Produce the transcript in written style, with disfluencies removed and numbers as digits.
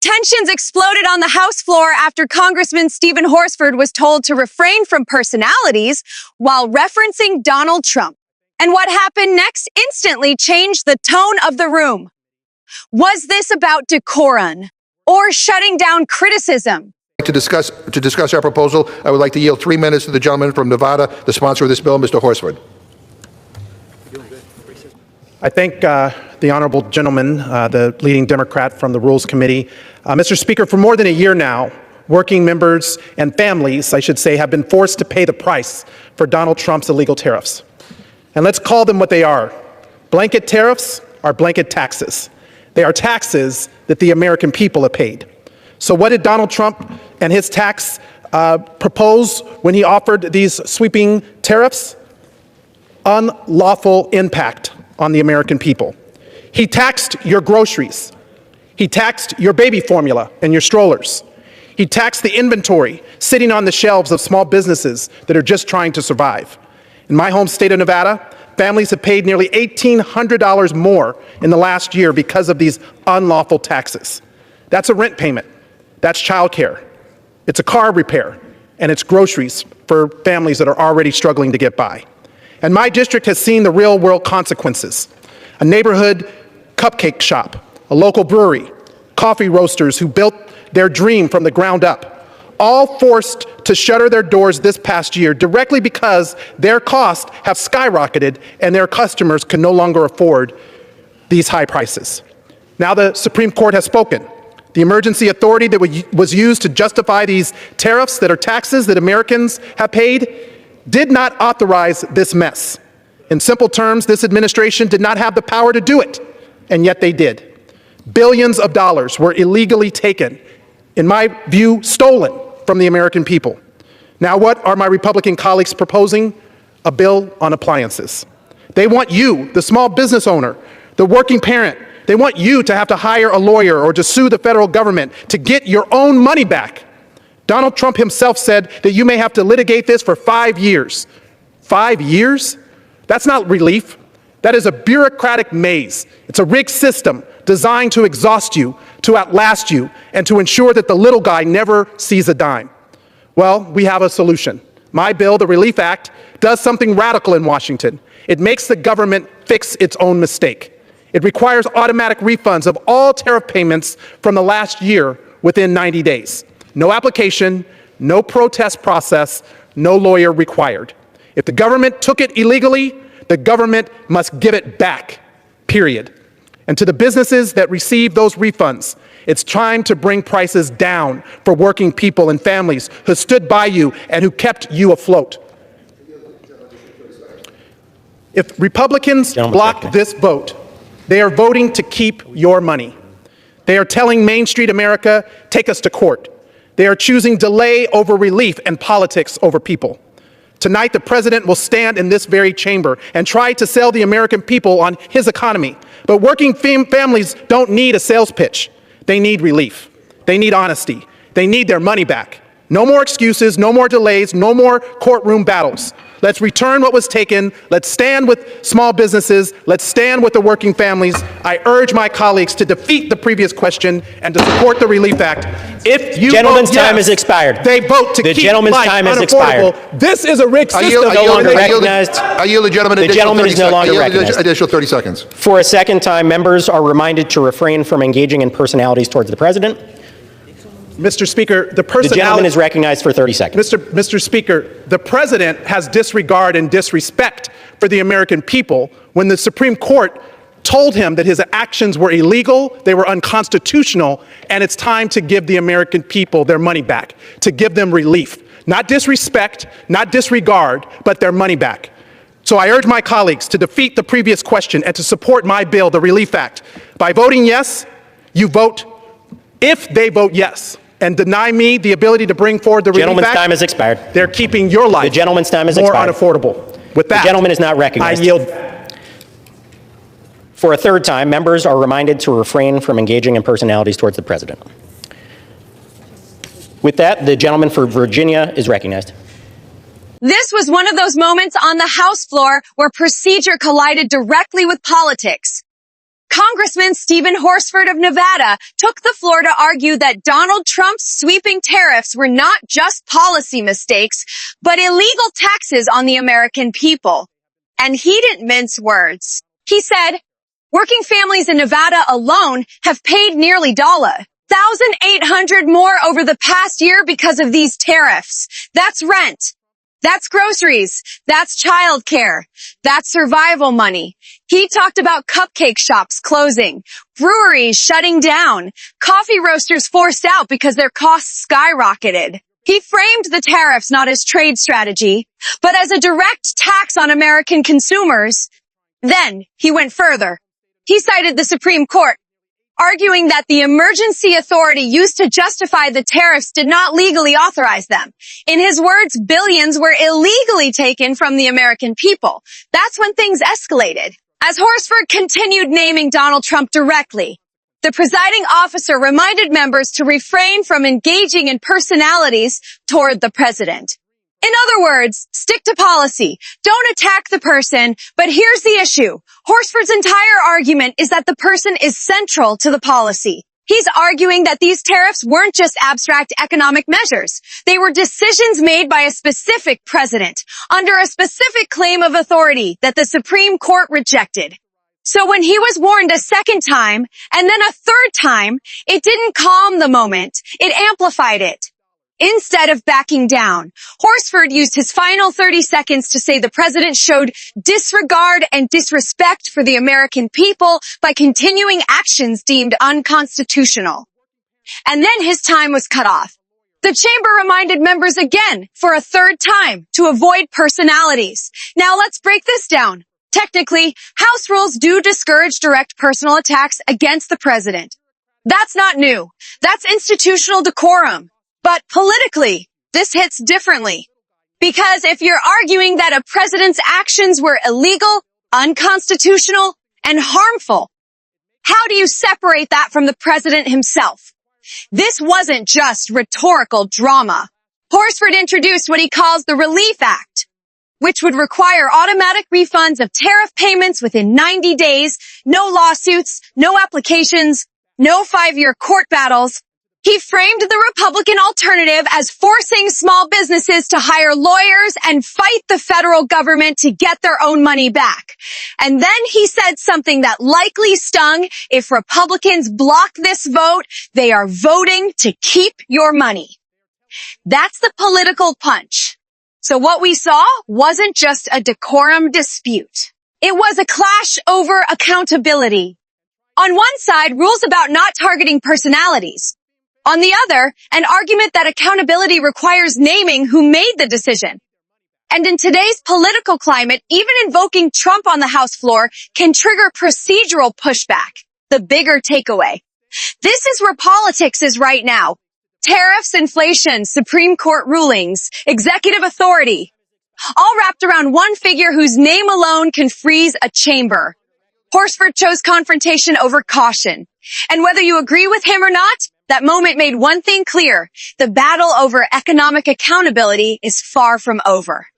Tensions exploded on the House floor after Congressman Stephen Horsford was told to refrain from personalities while referencing Donald Trump. And what happened next instantly changed the tone of the room. Was this about decorum or shutting down criticism? To discuss our proposal, I would like to yield 3 minutes to the gentleman from Nevada, the sponsor of this bill, Mr. Horsford. I thank the honorable gentleman, the leading Democrat from the Rules Committee. Mr. Speaker, for more than a year now, working members and families, I should say, have been forced to pay the price for Donald Trump's illegal tariffs. And let's call them what they are. Blanket tariffs are blanket taxes. They are taxes that the American people have paid. So what did Donald Trump and his tax propose when he offered these sweeping tariffs? Unlawful impact on the American people. He taxed your groceries. He taxed your baby formula and your strollers. He taxed the inventory sitting on the shelves of small businesses that are just trying to survive. In my home state of Nevada, families have paid nearly $1,800 more in the last year because of these unlawful taxes. That's a rent payment. That's childcare. It's a car repair. And it's groceries for families that are already struggling to get by. And my district has seen the real-world consequences. A neighborhood cupcake shop, a local brewery, coffee roasters who built their dream from the ground up, all forced to shutter their doors this past year directly because their costs have skyrocketed and their customers can no longer afford these high prices. Now the Supreme Court has spoken. The emergency authority that was used to justify these tariffs that are taxes that Americans have paid did not authorize this mess. In simple terms, this administration did not have the power to do it, and yet they did. Billions of dollars were illegally taken, in my view, stolen from the American people. Now what are my Republican colleagues proposing? A bill on appliances. They want you, the small business owner, the working parent, they want you to have to hire a lawyer or to sue the federal government to get your own money back. Donald Trump himself said that you may have to litigate this for 5 years. 5 years? That's not relief. That is a bureaucratic maze. It's a rigged system designed to exhaust you, to outlast you, and to ensure that the little guy never sees a dime. Well, we have a solution. My bill, the Relief Act, does something radical in Washington. It makes the government fix its own mistake. It requires automatic refunds of all tariff payments from the last year within 90 days. No application, no protest process, no lawyer required. If the government took it illegally, the government must give it back, period. And to the businesses that receive those refunds, it's time to bring prices down for working people and families who stood by you and who kept you afloat. If Republicans block this vote, they are voting to keep your money. They are telling Main Street America, take us to court. They are choosing delay over relief and politics over people. Tonight, the president will stand in this very chamber and try to sell the American people on his economy. But working families don't need a sales pitch. They need relief. They need honesty. They need their money back. No more excuses, no more delays, no more courtroom battles. Let's return what was taken. Let's stand with small businesses. Let's stand with the working families. I urge my colleagues to defeat the previous question and to support the Relief Act. If you Gentleman's vote yes, time has expired. They vote to the keep gentleman's life time has unaffordable. expired. This is a rigged system. No longer recognized. I yield the gentleman. The gentleman is no longer recognized. Additional 30 seconds. For a second time, members are reminded to refrain from engaging in personalities towards the president. Mr. Speaker, The gentleman is recognized for 30 seconds. Mr. Speaker, the president has disregard and disrespect for the American people when the Supreme Court told him that his actions were illegal, they were unconstitutional, and it's time to give the American people their money back, to give them relief. Not disrespect, not disregard, but their money back. So I urge my colleagues to defeat the previous question and to support my bill, the Relief Act. By voting yes, you vote, if they vote yes, and deny me the ability to bring forward the Relief Act. Gentleman's time has expired. They're keeping your life The gentleman's time has more expired. unaffordable. With that, The gentleman is not recognized. I yield. For a third time, members are reminded to refrain from engaging in personalities towards the president. With that, the gentleman for Virginia is recognized. This was one of those moments on the House floor where procedure collided directly with politics. Congressman Stephen Horsford of Nevada took the floor to argue that Donald Trump's sweeping tariffs were not just policy mistakes, but illegal taxes on the American people. And he didn't mince words. He said, working families in Nevada alone have paid nearly $1,800 more over the past year because of these tariffs. That's rent. That's groceries. That's childcare. That's survival money. He talked about cupcake shops closing, breweries shutting down, coffee roasters forced out because their costs skyrocketed. He framed the tariffs not as trade strategy, but as a direct tax on American consumers. Then he went further. He cited the Supreme Court, arguing that the emergency authority used to justify the tariffs did not legally authorize them. In his words, billions were illegally taken from the American people. That's when things escalated. As Horsford continued naming Donald Trump directly, the presiding officer reminded members to refrain from engaging in personalities toward the president. In other words, stick to policy. Don't attack the person, but here's the issue. Horsford's entire argument is that the person is central to the policy. He's arguing that these tariffs weren't just abstract economic measures. They were decisions made by a specific president under a specific claim of authority that the Supreme Court rejected. So when he was warned a second time and then a third time, it didn't calm the moment. It amplified it. Instead of backing down, Horsford used his final 30 seconds to say the president showed disregard and disrespect for the American people by continuing actions deemed unconstitutional. And then his time was cut off. The chamber reminded members again for a third time to avoid personalities. Now let's break this down. Technically, House rules do discourage direct personal attacks against the president. That's not new. That's institutional decorum. But politically, this hits differently. Because if you're arguing that a president's actions were illegal, unconstitutional, and harmful, how do you separate that from the president himself? This wasn't just rhetorical drama. Horsford introduced what he calls the Relief Act, which would require automatic refunds of tariff payments within 90 days, no lawsuits, no applications, no 5-year court battles. He framed the Republican alternative as forcing small businesses to hire lawyers and fight the federal government to get their own money back. And then he said something that likely stung. If Republicans block this vote, they are voting to keep your money. That's the political punch. So what we saw wasn't just a decorum dispute. It was a clash over accountability. On one side, rules about not targeting personalities. On the other, an argument that accountability requires naming who made the decision. And in today's political climate, even invoking Trump on the House floor can trigger procedural pushback. The bigger takeaway. This is where politics is right now. Tariffs, inflation, Supreme Court rulings, executive authority. All wrapped around one figure whose name alone can freeze a chamber. Horsford chose confrontation over caution. And whether you agree with him or not, that moment made one thing clear. The battle over economic accountability is far from over.